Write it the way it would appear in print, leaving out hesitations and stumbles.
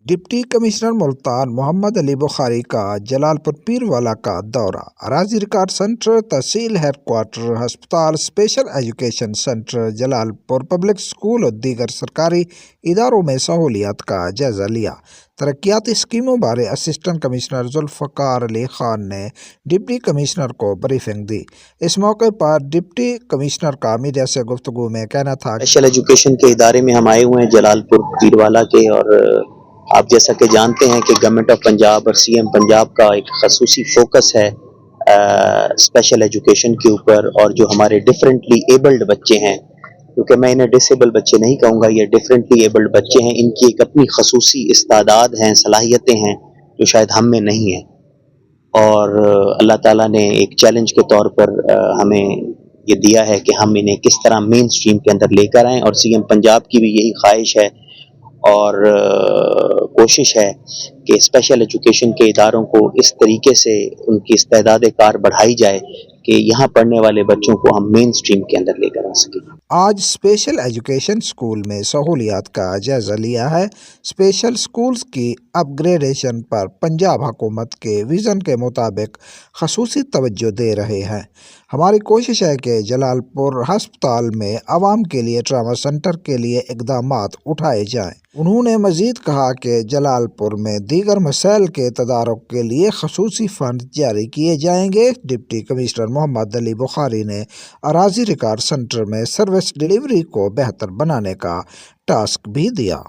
Deputy commissioner Multan Mohammad Ali Bukhari का जलालपुर पीरवाला का दौरा। अराजी रिकॉर्ड सेंटर, तहसील हेडक्वार्टर, हस्पताल, special education centre, Jalalpur public school और दीगर सरकारी इदारों में सहूलियात का जायजा लिया। तरक्याती स्कीमों बारे असिस्टेंट कमिश्नर जुल्फ़कार अली खान ने डिप्टी कमिश्नर को ब्रीफिंग दी। इस मौके पर डिप्टी कमिश्नर का मीडिया से गुफ्तगू में कहना था, स्पेशल एजुकेशन के इदारे में हम आए हुए हैं जलालपुर पीरवाला के, और आप जैसा कि जानते हैं कि गवर्नमेंट ऑफ पंजाब और सीएम पंजाब का एक खसूसी फोकस है स्पेशल एजुकेशन के ऊपर। और जो हमारे डिफरेंटली एबल्ड बच्चे हैं, क्योंकि मैं इन्हें डिसेबल बच्चे नहीं कहूँगा, ये डिफरेंटली एबल्ड बच्चे हैं, इनकी एक अपनी खसूसी इस्तादाद हैं, सलाहियतें हैं जो शायद हम में नहीं है। और अल्लाह ताला ने एक चैलेंज के तौर पर हमें ये दिया है कि हम इन्हें किस तरह मेन स्ट्रीम के अंदर लेकर आएँ, और सीएम पंजाब की भी यही ख्वाहिश है और कोशिश है कि स्पेशल एजुकेशन के इदारों को इस तरीके से उनकी इस्तेदाद कार बढ़ाई जाए कि यहाँ पढ़ने वाले बच्चों को हम मेन स्ट्रीम के अंदर लेकर आ सकें। आज स्पेशल एजुकेशन स्कूल में सहूलियात का जायजा लिया है। स्पेशल स्कूल्स की अपग्रेडेशन पर पंजाब हुकूमत के विज़न के मुताबिक खसूसी तवज्जो दे रहे हैं। हमारी कोशिश है कि जलालपुर हस्पताल में आवाम के लिए ट्रामा सेंटर के लिए इक़दामात उठाए जाएँ। उन्होंने मज़ीद कहा कि जलालपुर में दीगर मसाइल के तदारुक के लिए खसूसी फंड जारी किए जाएंगे। डिप्टी कमिश्नर मोहम्मद अली बुखारी ने अराजी रिकॉर्ड सेंटर में सर्विस डिलीवरी को बेहतर बनाने का टास्क भी दिया।